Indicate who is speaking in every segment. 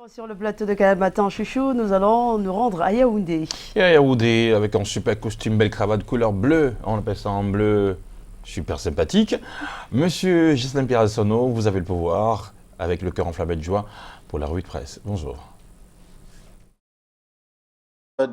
Speaker 1: Sur le plateau de Canal Matin Chouchou, nous allons nous rendre à Yaoundé.
Speaker 2: Et à Yaoundé, avec un super costume, belle cravate couleur bleue, on appelle ça en bleu, super sympathique. Monsieur Ghislain Pierre-Sonneau, vous avez le pouvoir, avec le cœur enflammé de joie, pour la revue de presse. Bonjour.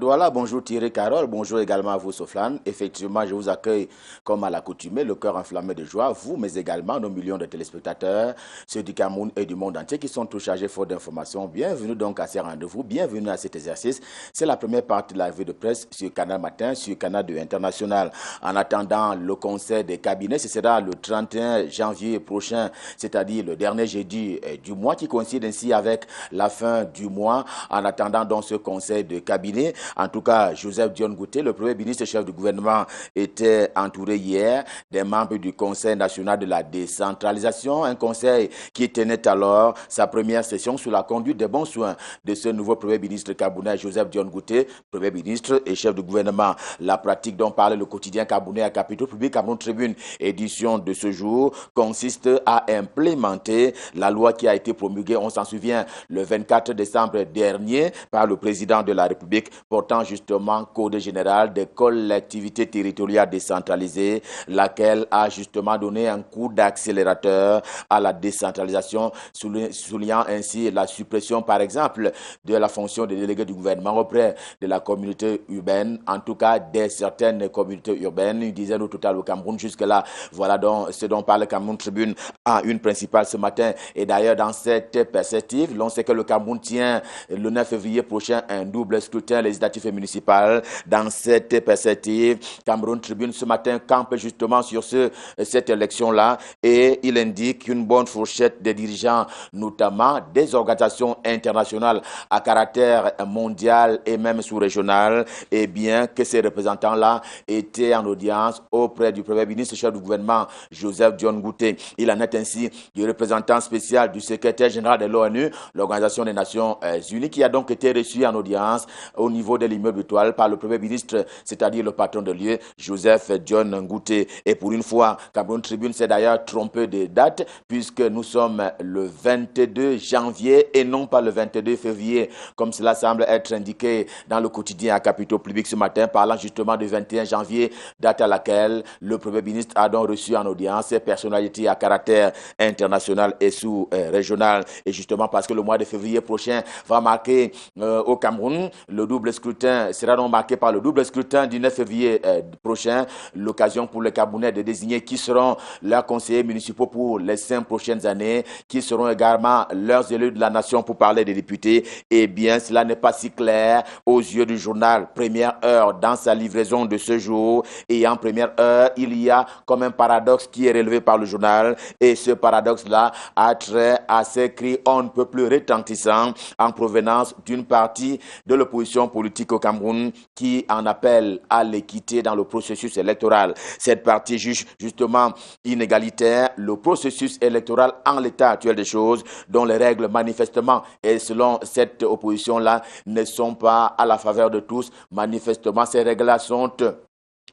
Speaker 3: Voilà, bonjour Thierry Carole, bonjour également à vous Soflane. Effectivement, je vous accueille comme à l'accoutumée, le cœur enflammé de joie, vous, mais également nos millions de téléspectateurs, ceux du Cameroun et du monde entier qui sont tous chargés fort d'informations. Bienvenue donc à ces rendez-vous, bienvenue à cet exercice. C'est la première partie de la revue de presse sur Canal Matin, sur Canal 2 International. En attendant le conseil des cabinets, ce sera le 31 janvier prochain, c'est-à-dire le dernier jeudi du mois, qui coïncide ainsi avec la fin du mois. En attendant donc ce conseil de cabinet, en tout cas, Joseph Dion Ngouté, le Premier ministre et chef du gouvernement, était entouré hier des membres du Conseil national de la décentralisation, un conseil qui tenait alors sa première session sous la conduite des bons soins de ce nouveau Premier ministre camerounais, Joseph Dion Ngouté, Premier ministre et chef du gouvernement. La pratique dont parle le quotidien camerounais à Capitole Public, Cameroun Tribune, édition de ce jour, consiste à implémenter la loi qui a été promulguée, on s'en souvient, le 24 décembre dernier par le président de la République, portant justement Code général des collectivités territoriales décentralisées, laquelle a justement donné un coup d'accélérateur à la décentralisation, soulignant ainsi la suppression, par exemple, de la fonction de délégué du gouvernement auprès de la communauté urbaine, en tout cas des certaines communautés urbaines, une dizaine au total au Cameroun. Jusque-là, voilà donc ce dont parle Cameroun Tribune à une principale ce matin. Et d'ailleurs, dans cette perspective, l'on sait que le Cameroun tient le 9 février prochain un double scrutin législatif et municipal. Dans cette perspective, Cameroun Tribune ce matin campe justement sur cette élection-là et il indique qu'une bonne fourchette des dirigeants, notamment des organisations internationales à caractère mondial et même sous-régional, et bien que ces représentants-là étaient en audience auprès du Premier ministre chef du gouvernement, Joseph Dion Ngouté. Il en est ainsi du représentant spécial du secrétaire général de l'ONU, l'Organisation des Nations Unies, qui a donc été reçu en audience au niveau de l'immeuble étoile par le Premier ministre, c'est-à-dire le patron de lieu, Joseph Dion Ngouté. Et pour une fois, Cameroun Tribune s'est d'ailleurs trompé de date, puisque nous sommes le 22 janvier et non pas le 22 février, comme cela semble être indiqué dans le quotidien à Capitole Public ce matin, parlant justement du 21 janvier, date à laquelle le Premier ministre a donc reçu en audience ces personnalités à caractère international et sous-régional. Et justement parce que le mois de février prochain va marquer au Cameroun le double scrutin, sera donc marqué par le double scrutin du 9 février prochain, l'occasion pour les Camerounais de désigner qui seront leurs conseillers municipaux pour les 5 prochaines années, qui seront également leurs élus de la nation pour parler des députés. Eh bien, cela n'est pas si clair aux yeux du journal Première Heure dans sa livraison de ce jour. Et en Première Heure, il y a comme un paradoxe qui est relevé par le journal. Et ce paradoxe-là a trait à ces cris on ne peut plus retentissants en provenance d'une partie de l'opposition politique au Cameroun qui en appelle à l'équité dans le processus électoral. Cette partie juge justement inégalitaire le processus électoral en l'état actuel des choses, dont les règles manifestement et selon cette opposition-là ne sont pas à la faveur de tous. Manifestement, ces règles-là sont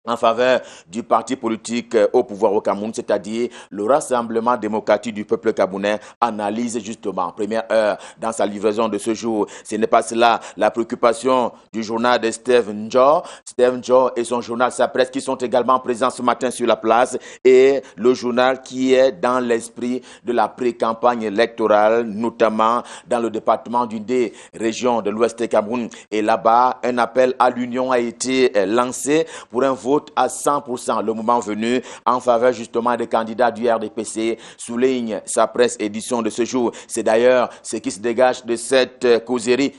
Speaker 3: en faveur du parti politique au pouvoir au Cameroun, c'est-à-dire le Rassemblement démocratique du peuple camerounais, analyse justement, Première Heure, dans sa livraison de ce jour. Ce n'est pas cela la préoccupation du journal de Steve Njor. Steve Njor et son journal Sa Presse qui sont également présents ce matin sur la place, et le journal qui est dans l'esprit de la pré-campagne électorale, notamment dans le département d'une des régions de l'Ouest du Cameroun. Et là-bas, un appel à l'union a été lancé pour un vote à 100% le moment venu en faveur justement des candidats du RDPC, souligne Sa Presse édition de ce jour. C'est d'ailleurs ce qui se dégage de cette causerie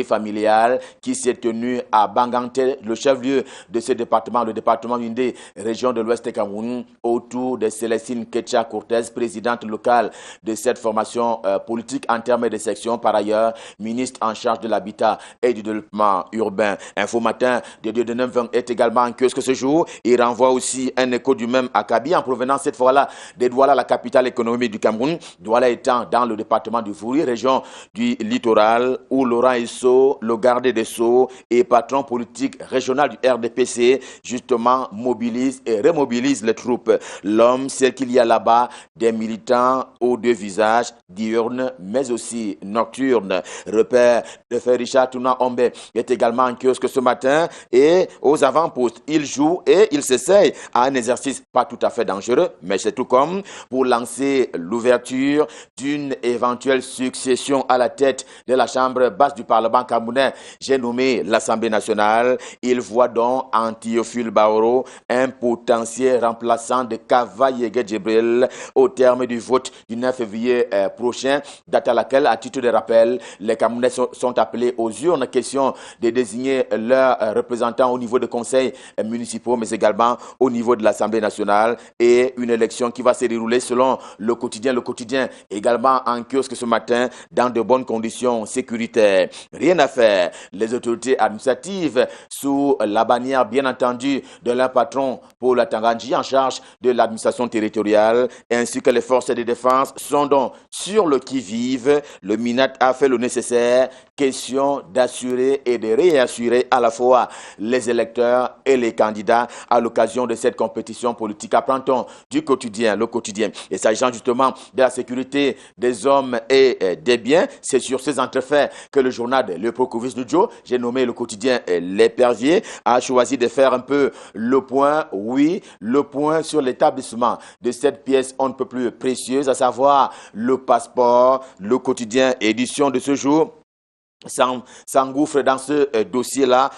Speaker 3: familiale qui s'est tenue à Banganté, le chef-lieu de ce département, le département d'une des régions de l'Ouest du Cameroun, autour de Célestine Ketcha Cortez, présidente locale de cette formation politique en termes de section, par ailleurs ministre en charge de l'habitat et du développement urbain. Info Matin de 9h est également en kiosque ce jour. jour. Il renvoie aussi un écho du même acabit en provenance cette fois-là de Douala, la capitale économique du Cameroun. Douala étant dans le département du Fourie, région du littoral, où Laurent Esso, le garde des Sceaux et patron politique régional du RDPC, justement mobilise et remobilise les troupes. L'homme sait qu'il y a là-bas des militants aux deux visages, diurnes mais aussi nocturnes. Repère de fait Richard Touna Ombe est également en kiosque ce matin et aux avant-postes, il joue et il s'essaye à un exercice pas tout à fait dangereux, mais c'est tout comme pour lancer l'ouverture d'une éventuelle succession à la tête de la chambre basse du Parlement camerounais. J'ai nommé l'Assemblée nationale. Il voit donc en Théophile Baoro un potentiel remplaçant de Kava Yege Djibril au terme du vote du 9 février prochain, date à laquelle, à titre de rappel, les Camerounais sont appelés aux urnes. Question de désigner leurs représentants au niveau des conseils municipaux, mais également au niveau de l'Assemblée nationale, et une élection qui va se dérouler selon le quotidien. Le quotidien également en kiosque ce matin dans de bonnes conditions sécuritaires. Rien à faire. Les autorités administratives, sous la bannière bien entendu de leur patron pour la Tanganji en charge de l'administration territoriale, ainsi que les forces de défense, sont donc sur le qui-vive. Le MINAT a fait le nécessaire. Question d'assurer et de réassurer à la fois les électeurs et les candidats à l'occasion de cette compétition politique. Apprend-on du quotidien, le quotidien. Et s'agissant justement de la sécurité des hommes et des biens, c'est sur ces entrefaits que le journal de Le Procovis du Joe, j'ai nommé le quotidien L'Épervier, a choisi de faire un peu le point, oui, le point sur l'établissement de cette pièce on ne peut plus précieuse, à savoir le passeport. Le quotidien édition de ce jour s'engouffre dans ce dossier-là.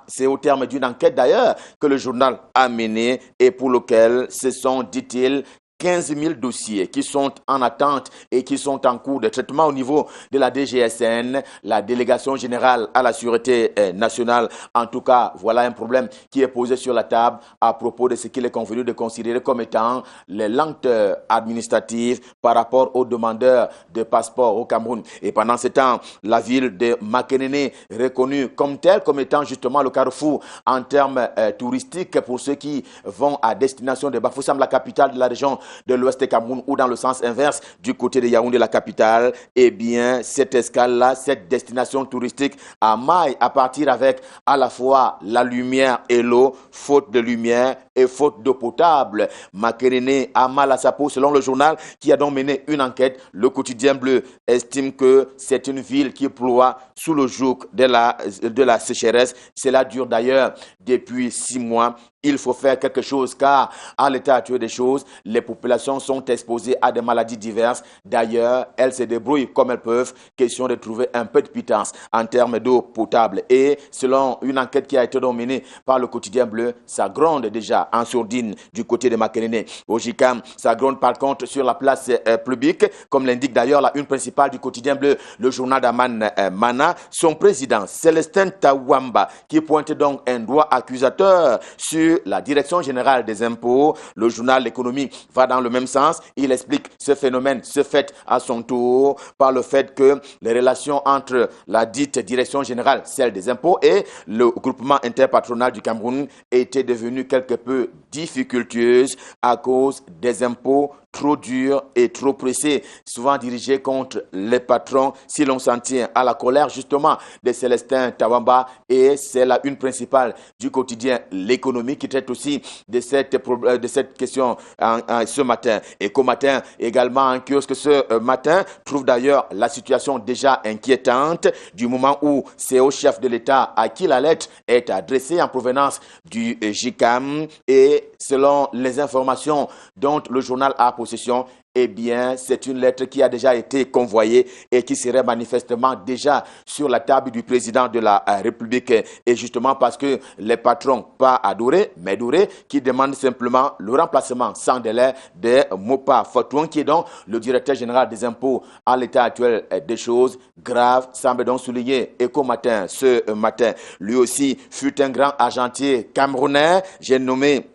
Speaker 3: C'est au terme d'une enquête d'ailleurs que le journal a menée et pour lequel ce sont, dit-il, 15 000 dossiers qui sont en attente et qui sont en cours de traitement au niveau de la DGSN, la Délégation générale à la Sûreté nationale. En tout cas, voilà un problème qui est posé sur la table à propos de ce qu'il est convenu de considérer comme étant les lenteurs administratives par rapport aux demandeurs de passeport au Cameroun. Et pendant ce temps, la ville de Makenene, reconnue comme telle, comme étant justement le carrefour en termes touristiques pour ceux qui vont à destination de Bafoussam, la capitale de la région de l'Ouest Cameroun, ou dans le sens inverse du côté de Yaoundé, la capitale, eh bien, cette escale-là, cette destination touristique à maille à partir avec à la fois la lumière et l'eau, faute de lumière et faute d'eau potable. Makerene a mal à sa peau, selon le journal qui a donc mené une enquête. Le quotidien bleu estime que c'est une ville qui ploie sous le joug de la sécheresse. Cela dure d'ailleurs depuis 6 mois. Il faut faire quelque chose car, à l'état actuel des choses, les populations sont exposées à des maladies diverses. D'ailleurs, elles se débrouillent comme elles peuvent. Question de trouver un peu de pitance en termes d'eau potable. Et selon une enquête qui a été menée par le quotidien bleu, ça gronde déjà en sourdine du côté de Makenene. Au JICAM, ça gronde par contre sur la place publique, comme l'indique d'ailleurs la une principale du quotidien bleu, le journal d'Aman Mana. Son président, Célestin Tawamba, qui pointe donc un doigt accusateur sur la direction générale des impôts. Le journal L'économie va dans le même sens. Il explique ce phénomène se fait à son tour par le fait que les relations entre la dite direction générale, celle des impôts, et le groupement interpatronal du Cameroun étaient devenues quelque peu difficultueuses à cause des impôts trop durs et trop pressés, souvent dirigés contre les patrons, si l'on s'en tient à la colère justement de Célestin Tawamba. Et c'est la une principale du quotidien L'économie qui traite aussi de cette question ce matin. Et qu'au matin également en kiosque ce matin trouve d'ailleurs la situation déjà inquiétante du moment où c'est au chef de l'État à qui la lettre est adressée en provenance du JICAM. Et selon les informations dont le journal a possession, eh bien, c'est une lettre qui a déjà été convoyée et qui serait manifestement déjà sur la table du président de la République. Et justement parce que les patrons, pas adorés, mais dorés, qui demandent simplement le remplacement sans délai de Mopa Fatouan, qui est donc le directeur général des impôts à l'état actuel des choses. Grave, semble donc souligner Éco Matin ce matin. Lui aussi fut un grand argentier camerounais, j'ai nommé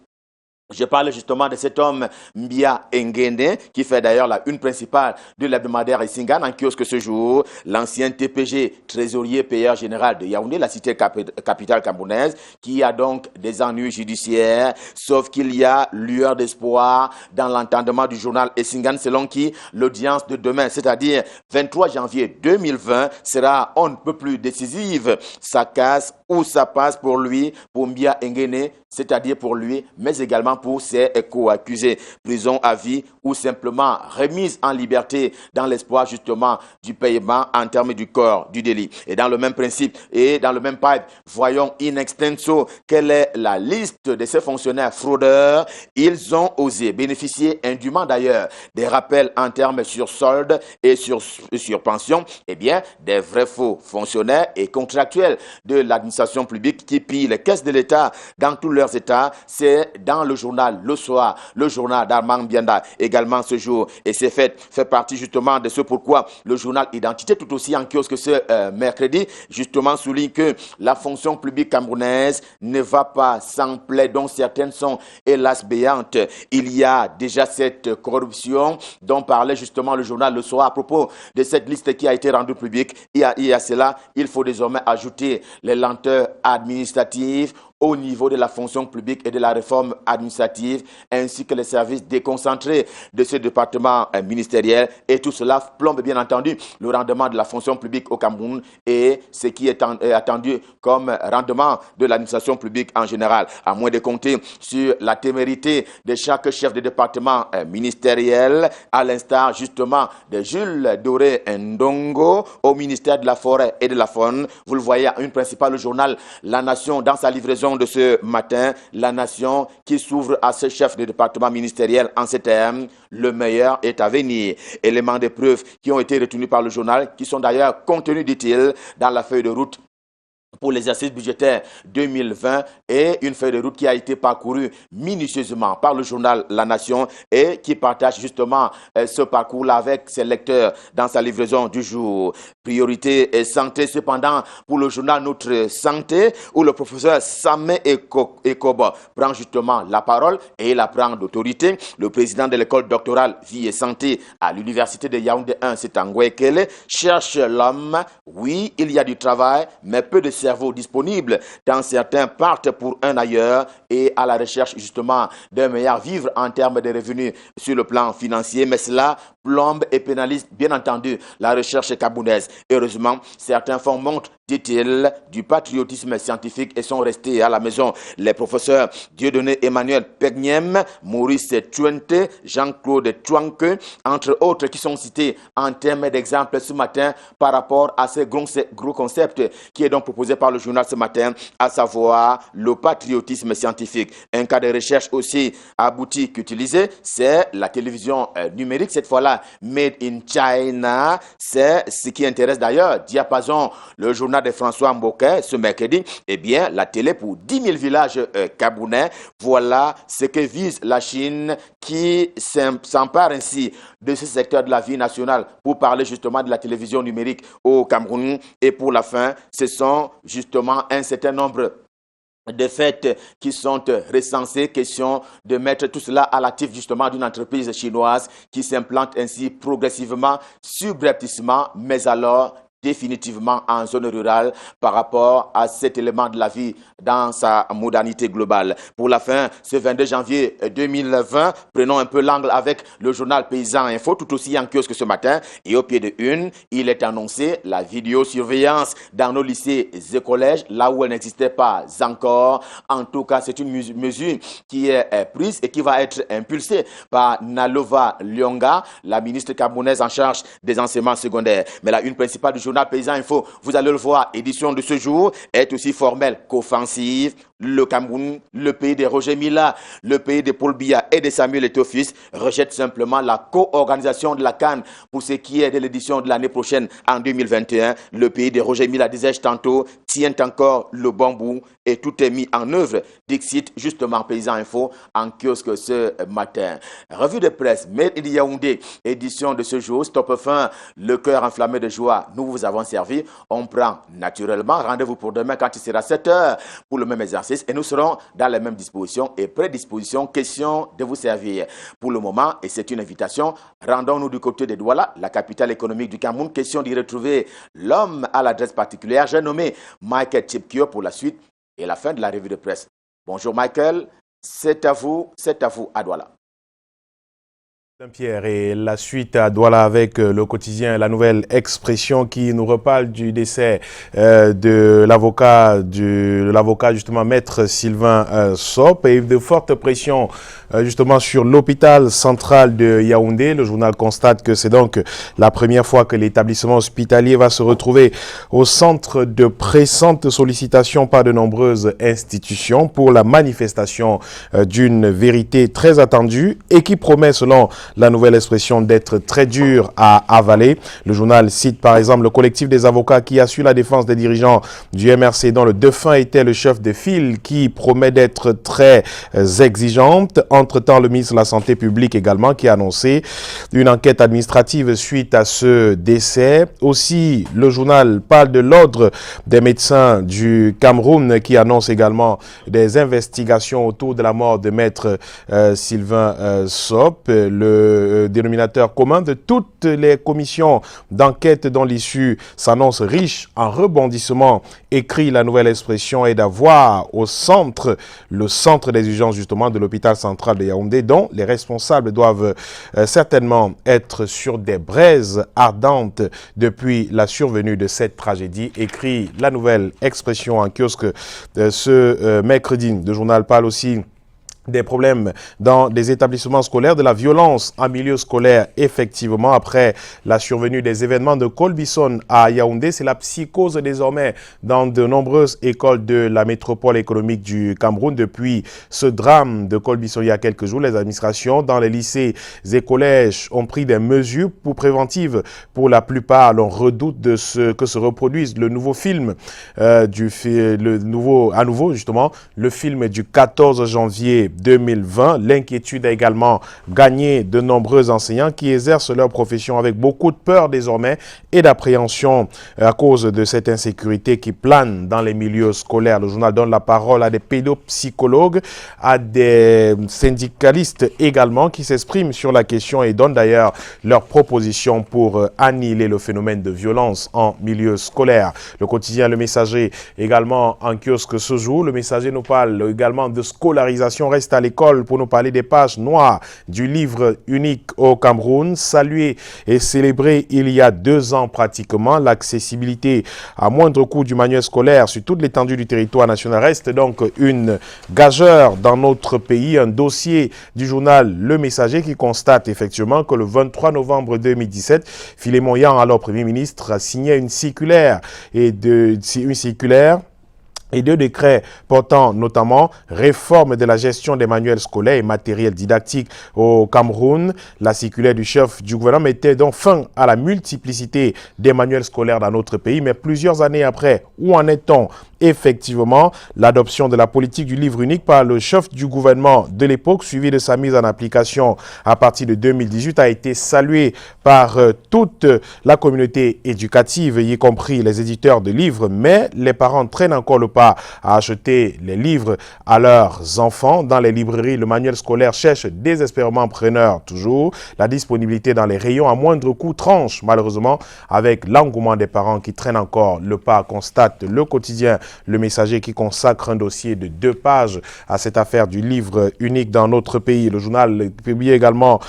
Speaker 3: Je parle justement de cet homme Mbia Ngene, qui fait d'ailleurs la une principale de l'hebdomadaire Issingan en kiosque ce jour. L'ancien TPG, trésorier payeur général de Yaoundé, la cité capitale camerounaise, qui a donc des ennuis judiciaires, sauf qu'il y a lueur d'espoir dans l'entendement du journal Issingan, selon qui l'audience de demain, c'est-à-dire 23 janvier 2020, sera on ne peut plus décisive. Ça casse ou ça passe pour lui, pour Mbia Ngene, c'est-à-dire pour lui, mais également pour ses co-accusés. Prison à vie ou simplement remise en liberté dans l'espoir justement du paiement en termes du corps du délit. Et dans le même principe et dans le même pipe, voyons in extenso quelle est la liste de ces fonctionnaires fraudeurs. Ils ont osé bénéficier indûment d'ailleurs des rappels en termes sur solde et sur pension. Eh bien, des vrais faux fonctionnaires et contractuels de l'administration publique qui pillent les caisses de l'État dans tous leurs états. C'est dans le journal Le Soir, le journal d'Armand Bianda également ce jour. Et c'est fait partie justement de ce pourquoi le journal Identité, tout aussi en kiosque ce mercredi, justement souligne que la fonction publique camerounaise ne va pas sans plaie, dont certaines sont hélas béantes. Il y a déjà cette corruption dont parlait justement le journal Le Soir à propos de cette liste qui a été rendue publique. Et à cela, il faut désormais ajouter les lenteurs administratives au niveau de la fonction publique et de la réforme administrative, ainsi que les services déconcentrés de ce département ministériel. Et tout cela plombe bien entendu le rendement de la fonction publique au Cameroun et ce qui est attendu comme rendement de l'administration publique en général. À moins de compter sur la témérité de chaque chef de département ministériel, à l'instar justement de Jules Doré Ndongo au ministère de la Forêt et de la Faune. Vous le voyez à une principale journal, La Nation, dans sa livraison de ce matin, La Nation qui s'ouvre à ce chef de département ministériel en ces termes: le meilleur est à venir. Éléments de preuve qui ont été retenus par le journal, qui sont d'ailleurs contenus, dit-il, dans la feuille de route pour l'exercice budgétaire 2020 et une feuille de route qui a été parcourue minutieusement par le journal La Nation et qui partage justement ce parcours-là avec ses lecteurs dans sa livraison du jour. Priorité et santé cependant pour le journal Notre Santé, où le professeur Samé Ekobo prend justement la parole et il apprend d'autorité. Le président de l'école doctorale Vie et Santé à l'université de Yaoundé 1, c'est Angwekele, cherche l'homme. Oui, il y a du travail, mais peu de cerveau disponible, tant certains partent pour un ailleurs et à la recherche justement d'un meilleur vivre en termes de revenus sur le plan financier, mais cela plombe et pénalise bien entendu la recherche camerounaise. Heureusement, certains font montre, dit-il, du patriotisme scientifique et sont restés à la maison. Les professeurs Dieudonné Emmanuel Pegnem, Maurice Tuente, Jean-Claude Chouanke, entre autres, qui sont cités en termes d'exemple ce matin par rapport à ce gros concept qui est donc proposé par le journal ce matin, à savoir le patriotisme scientifique. Un cas de recherche aussi abouti qu'utilisé, c'est la télévision numérique, cette fois-là made in China. C'est ce qui intéresse d'ailleurs Diapason, le journal de François Mboké ce mercredi. Eh bien, la télé pour 10 000 villages camerounais. Voilà ce que vise la Chine qui s'empare ainsi de ce secteur de la vie nationale pour parler justement de la télévision numérique au Cameroun. Et pour la fin, ce sont justement un certain nombre de faits qui sont recensés, question de mettre tout cela à l'actif justement d'une entreprise chinoise qui s'implante ainsi progressivement, subrepticement, mais alors définitivement en zone rurale par rapport à cet élément de la vie dans sa modernité globale. Pour la fin, ce 22 janvier 2020, prenons un peu l'angle avec le journal Paysan Info, tout aussi en kiosque ce matin. Et au pied de une, il est annoncé la vidéosurveillance dans nos lycées et collèges, là où elle n'existait pas encore. En tout cas, c'est une mesure qui est prise et qui va être impulsée par Nalova Lyonga, la ministre camerounaise en charge des enseignements secondaires. Mais la une principale du journal Paysan Info, vous allez le voir, édition de ce jour, est aussi formelle qu'offensive. Le Cameroun, le pays de Roger Mila, le pays de Paul Biya et de Samuel Eto'o-Fils rejette simplement la co-organisation de la CAN pour ce qui est de l'édition de l'année prochaine en 2021. Le pays de Roger Mila, disais-je tantôt, tient encore le bon bout et tout est mis en œuvre, dixit justement Paysan Info en kiosque ce matin. Revue de presse, Made in Yaoundé, édition de ce jour, stop fin, le cœur enflammé de joie, nous vous avons servi. On prend naturellement rendez-vous pour demain quand il sera 7 h pour le même exercice et nous serons dans les mêmes dispositions et prédispositions, question de vous servir. Pour le moment, et c'est une invitation, rendons-nous du côté de Douala, la capitale économique du Cameroun, question d'y retrouver l'homme à l'adresse particulière, j'ai nommé Michael Chipkio pour la suite et la fin de la revue de presse. Bonjour Michael, c'est à vous à Douala.
Speaker 4: Pierre, et la suite à Douala avec le quotidien La Nouvelle Expression qui nous reparle du décès de l'avocat justement maître Sylvain Sop et de fortes pressions justement sur l'hôpital central de Yaoundé. Le journal constate que c'est donc la première fois que l'établissement hospitalier va se retrouver au centre de pressantes sollicitations par de nombreuses institutions pour la manifestation d'une vérité très attendue et qui promet selon La Nouvelle Expression d'être très dur à avaler. Le journal cite par exemple le collectif des avocats qui assure la défense des dirigeants du MRC dont le défunt était le chef de file qui promet d'être très exigeante. Entre-temps, le ministre de la Santé publique également qui a annoncé une enquête administrative suite à ce décès. Aussi, le journal parle de l'ordre des médecins du Cameroun qui annonce également des investigations autour de la mort de maître Sylvain Sop. Le dénominateur commun de toutes les commissions d'enquête dont l'issue s'annonce riche en rebondissements, écrit La Nouvelle Expression, et d'avoir au centre, le centre des urgences justement de l'hôpital central de Yaoundé, dont les responsables doivent certainement être sur des braises ardentes depuis la survenue de cette tragédie, écrit La Nouvelle Expression en kiosque ce mercredi. Le journal parle aussi des problèmes dans des établissements scolaires, de la violence en milieu scolaire, effectivement, après la survenue des événements de Colbison à Yaoundé. C'est la psychose désormais dans de nombreuses écoles de la métropole économique du Cameroun. Depuis ce drame de Colbison il y a quelques jours, les administrations dans les lycées et collèges ont pris des mesures préventives. Pour la plupart, l'on redoute de ce que se reproduise le nouveau film, le film du 14 janvier 2020. L'inquiétude a également gagné de nombreux enseignants qui exercent leur profession avec beaucoup de peur désormais et d'appréhension à cause de cette insécurité qui plane dans les milieux scolaires. Le journal donne la parole à des pédopsychologues, à des syndicalistes également qui s'expriment sur la question et donnent d'ailleurs leurs propositions pour annihiler le phénomène de violence en milieu scolaire. Le quotidien Le Messager également en kiosque ce jour. Le Messager nous parle également de scolarisation. Reste à l'école pour nous parler des pages noires du livre unique au Cameroun. Salué et célébré il y a 2 ans pratiquement, l'accessibilité à moindre coût du manuel scolaire sur toute l'étendue du territoire national reste donc une gageure dans notre pays. Un dossier du journal Le Messager qui constate effectivement que le 23 novembre 2017, Philémon Yan, alors Premier ministre, a signé une circulaire et 2 décrets portant notamment réforme de la gestion des manuels scolaires et matériel didactique au Cameroun. La circulaire du chef du gouvernement mettait donc fin à la multiplicité des manuels scolaires dans notre pays. Mais plusieurs années après, où en est-on? Effectivement, l'adoption de la politique du livre unique par le chef du gouvernement de l'époque, suivi de sa mise en application à partir de 2018, a été saluée par toute la communauté éducative, y compris les éditeurs de livres. Mais les parents traînent encore le pas à acheter les livres à leurs enfants. Dans les librairies, le manuel scolaire cherche désespérément preneur toujours. La disponibilité dans les rayons à moindre coût tranche malheureusement avec l'engouement des parents qui traînent encore le pas, constate le quotidien Le Messager qui consacre un dossier de 2 pages à cette affaire du livre unique dans notre pays. Le journal publie également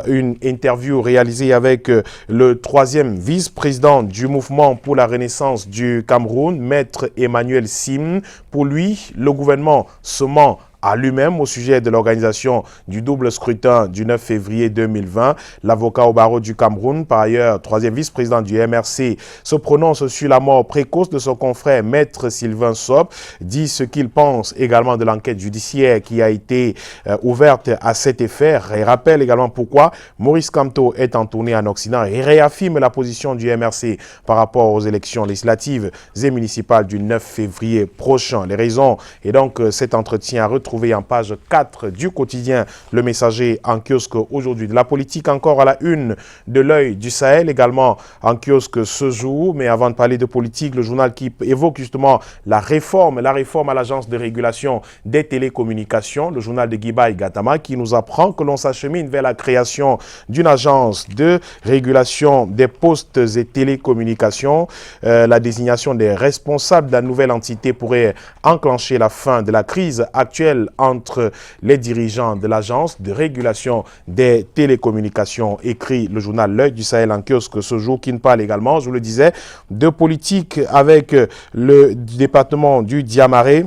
Speaker 4: une interview réalisée avec le 3e vice-président du mouvement pour la renaissance du Cameroun, maître Emmanuel Sim. Pour lui, le gouvernement se ment à lui-même au sujet de l'organisation du double scrutin du 9 février 2020. L'avocat au barreau du Cameroun, par ailleurs troisième vice-président du MRC, se prononce sur la mort précoce de son confrère Maître Sylvain Sop, dit ce qu'il pense également de l'enquête judiciaire qui a été ouverte à cet effet et rappelle également pourquoi Maurice Kamto est en tournée en Occident et réaffirme la position du MRC par rapport aux élections législatives et municipales du 9 février prochain. Les raisons et donc cet entretien à retrouver en page 4 du quotidien Le Messager en kiosque aujourd'hui. De la politique encore à la une de l'Œil du Sahel, également en kiosque ce jour. Mais avant de parler de politique, le journal qui évoque justement la réforme à l'agence de régulation des télécommunications, le journal de Guiba Gatama qui nous apprend que l'on s'achemine vers la création d'une agence de régulation des postes et télécommunications. La désignation des responsables de la nouvelle entité pourrait enclencher la fin de la crise actuelle entre les dirigeants de l'agence de régulation des télécommunications, écrit le journal L'Œil du Sahel en kiosque ce jour, qui ne parle également, je vous le disais, de politique avec le département du Diamaré.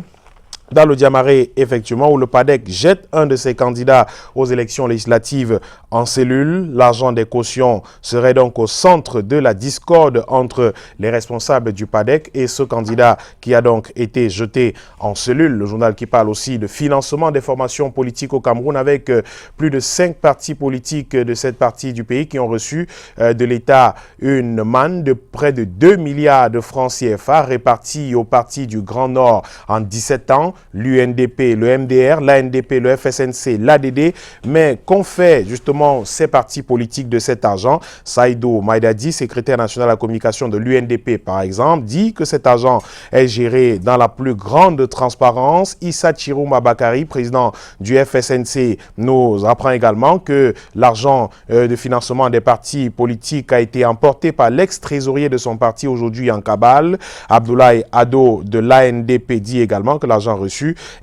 Speaker 4: Dans le Diamaré, effectivement, où le PADEC jette un de ses candidats aux élections législatives en cellule. L'argent des cautions serait donc au centre de la discorde entre les responsables du PADEC et ce candidat qui a donc été jeté en cellule. Le journal qui parle aussi de financement des formations politiques au Cameroun avec plus de 5 partis politiques de cette partie du pays qui ont reçu de l'État une manne de près de 2 milliards de francs CFA répartis aux partis du Grand Nord en 17 ans. L'UNDP, le MDR, l'ANDP, le FSNC, l'ADD, mais qu'ont fait justement ces partis politiques de cet argent? Saïdou Maïdadi, secrétaire national à la communication de l'UNDP par exemple, dit que cet argent est géré dans la plus grande transparence. Issa Chirouma Bakari, président du FSNC, nous apprend également que l'argent de financement des partis politiques a été emporté par l'ex-trésorier de son parti aujourd'hui en cabale. Abdoulaye Ado de l'ANDP dit également que l'argent reçu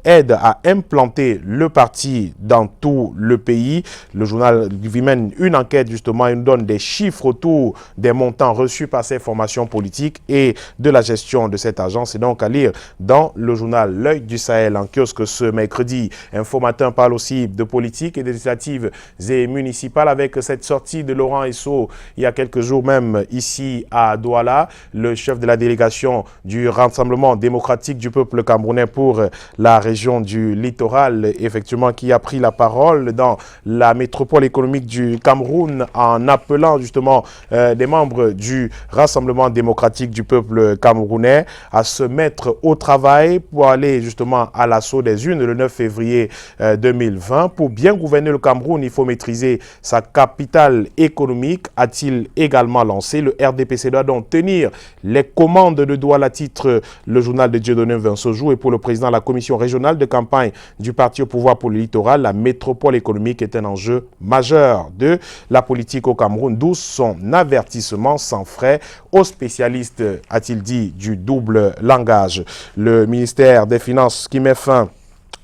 Speaker 4: aide à implanter le parti dans tout le pays. Le journal mène une enquête justement, il nous donne des chiffres autour des montants reçus par ces formations politiques et de la gestion de cet argent. C'est donc à lire dans le journal L'Œil du Sahel en kiosque ce mercredi. Info Matin parle aussi de politique et des législatives et municipales avec cette sortie de Laurent Esso il y a quelques jours même ici à Douala, le chef de la délégation du Rassemblement démocratique du peuple camerounais pour la région du littoral, effectivement, qui a pris la parole dans la métropole économique du Cameroun en appelant justement des membres du Rassemblement démocratique du peuple camerounais à se mettre au travail pour aller justement à l'assaut des urnes le 9 février 2020. Pour bien gouverner le Cameroun, il faut maîtriser sa capitale économique, a-t-il également lancé. Le RDPC doit donc tenir les commandes de Douala, titre le journal de Dieudonné Vincent-Jou. Et pour le président de la commission régionale de campagne du parti au pouvoir pour le littoral, la métropole économique est un enjeu majeur de la politique au Cameroun, d'où son avertissement sans frais aux spécialistes, a-t-il dit, du double langage. Le ministère des Finances qui met fin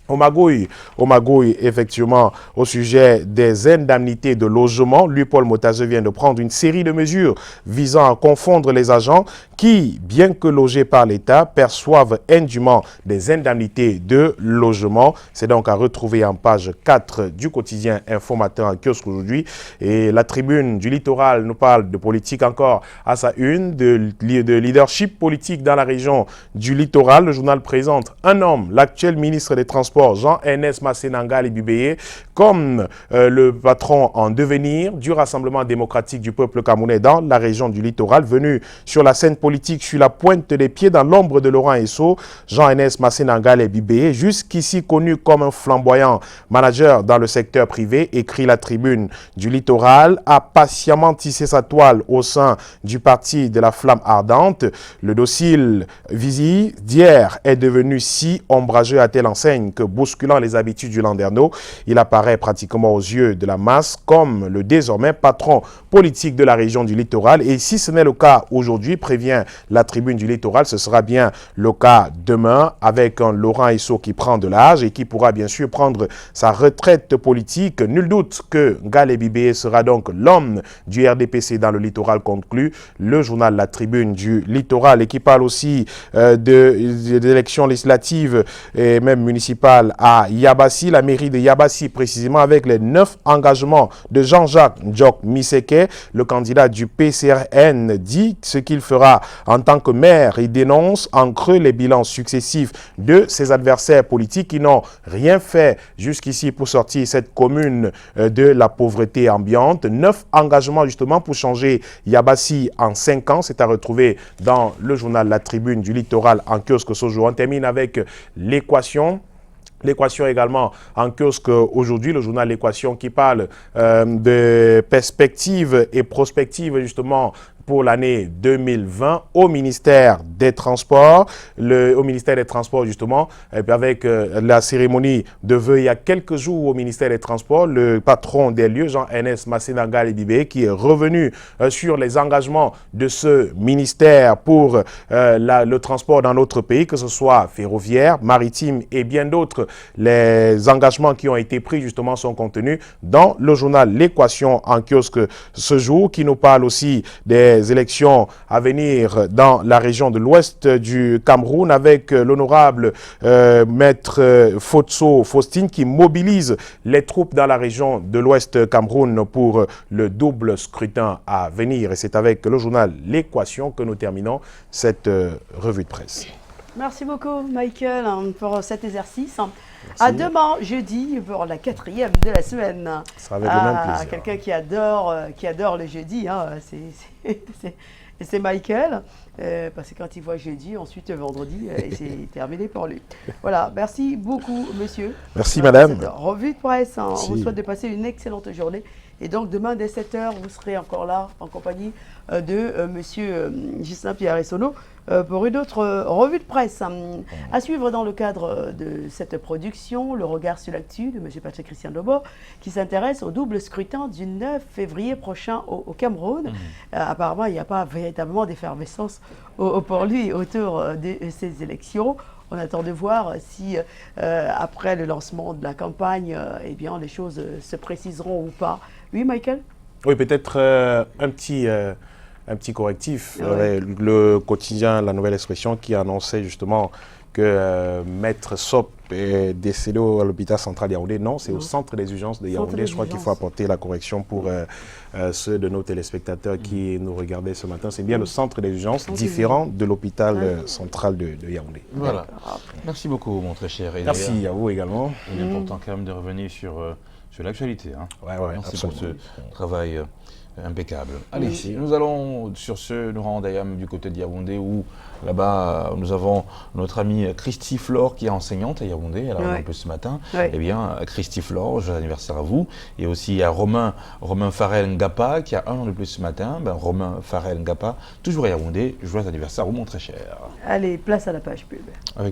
Speaker 4: au magouille, effectivement, au sujet des indemnités de logement. Lui, Paul Motase, vient de prendre une série de mesures visant à confondre les agents qui, bien que logés par l'État, perçoivent indûment des indemnités de logement. C'est donc à retrouver en page 4 du quotidien Info Matin en kiosque aujourd'hui. Et la tribune du littoral nous parle de politique encore à sa une, de leadership politique dans la région du littoral. Le journal présente un homme, l'actuel ministre des Transports, Jean-Ernest Massénangal Bibeye, comme le patron en devenir du Rassemblement démocratique du peuple camerounais dans la région du littoral, venu sur la scène politique sur la pointe des pieds dans l'ombre de Laurent Esso. Jean-Ernest Massénangal Bibeye, jusqu'ici connu comme un flamboyant manager dans le secteur privé, écrit la tribune du littoral, a patiemment tissé sa toile au sein du parti de la Flamme Ardente. Le docile Visi d'hier est devenu si ombrageux à telle enseigne que, bousculant les habitudes du Landerneau, il apparaît pratiquement aux yeux de la masse comme le désormais patron politique de la région du littoral. Et si ce n'est le cas aujourd'hui, prévient la tribune du littoral, ce sera bien le cas demain avec un Laurent Esso qui prend de l'âge et qui pourra bien sûr prendre sa retraite politique. Nul doute que Ngalé Bibeye sera donc l'homme du RDPC dans le littoral, conclut le journal La Tribune du littoral, et qui parle aussi des élections législatives et même municipales littoral à Yabassi, la mairie de Yabassi précisément, avec les 9 engagements de Jean-Jacques Njok Miseke, le candidat du PCRN, dit ce qu'il fera en tant que maire. Il dénonce en creux les bilans successifs de ses adversaires politiques qui n'ont rien fait jusqu'ici pour sortir cette commune de la pauvreté ambiante. 9 engagements justement pour changer Yabassi en 5 ans. C'est à retrouver dans le journal La Tribune du littoral en kiosque ce jour. On termine avec l'équation. L'équation également en kiosque aujourd'hui, le journal L'équation qui parle de perspectives et prospectives justement pour l'année 2020 au ministère des Transports. Au ministère des Transports justement, avec la cérémonie de vœux il y a quelques jours au ministère des Transports, le patron des lieux, Jean-Ernest Massénagal-Bibé, qui est revenu sur les engagements de ce ministère pour le transport dans notre pays, que ce soit ferroviaire, maritime et bien d'autres. Les engagements qui ont été pris justement sont contenus dans le journal L'équation en kiosque ce jour, qui nous parle aussi des élections à venir dans la région de l'ouest du Cameroun, avec l'honorable maître Fotso Faustine qui mobilise les troupes dans la région de l'ouest Cameroun pour le double scrutin à venir. Et c'est avec le journal L'équation que nous terminons cette revue de presse.
Speaker 1: Merci beaucoup, Michael, pour cet exercice. Merci. À demain, jeudi, pour la 4e de la semaine.
Speaker 4: Ça sera avec le même plaisir.
Speaker 1: Quelqu'un qui adore le jeudi, hein, c'est Michael. Parce que quand il voit jeudi, ensuite vendredi, c'est terminé pour lui. Voilà, merci beaucoup, monsieur.
Speaker 4: Merci, madame.
Speaker 1: Revue de presse. Hein. On vous souhaite de passer une excellente journée. Et donc, demain, dès 7 h, vous serez encore là, en compagnie de monsieur Ghislain Pierre-Essonneau, pour une autre revue de presse. À suivre dans le cadre de cette production, le regard sur l'actu de monsieur Patrick Christian Lobo, qui s'intéresse au double scrutin du 9 février prochain au Cameroun. Apparemment, il n'y a pas véritablement d'effervescence pour lui autour de ces élections. On attend de voir si, après le lancement de la campagne, eh bien, les choses se préciseront ou pas. Oui, Michael?
Speaker 4: Oui, peut-être un petit correctif.
Speaker 1: Ouais.
Speaker 4: Le quotidien La Nouvelle Expression qui annonçait justement que Maître Sop est décédé à l'hôpital central Yaoundé. Non, c'est au centre des urgences de Yaoundé. Je crois qu'il faut apporter la correction pour ceux de nos téléspectateurs qui nous regardaient ce matin. C'est bien le centre des urgences, différent de l'hôpital central de Yaoundé.
Speaker 2: Voilà. Merci beaucoup, mon très cher. Et
Speaker 4: merci à vous également.
Speaker 2: Il est important quand même de revenir sur l'actualité. Hein.
Speaker 4: Ouais,
Speaker 2: merci
Speaker 4: absolument.
Speaker 2: pour ce travail impeccable. Allez, nous allons sur ce nous rendre du côté de Yaoundé où là-bas nous avons notre amie Christy Flore qui est enseignante à Yaoundé. Elle a un peu ce matin. Eh bien, Christy Flore, joyeux anniversaire à vous. Et aussi à Romain Farel Ngapa qui a 1 an de plus ce matin. Romain Farel Ngapa, toujours à Yaoundé. Joyeux anniversaire à vous, mon très cher.
Speaker 1: Allez, place à la page pub.
Speaker 2: Avec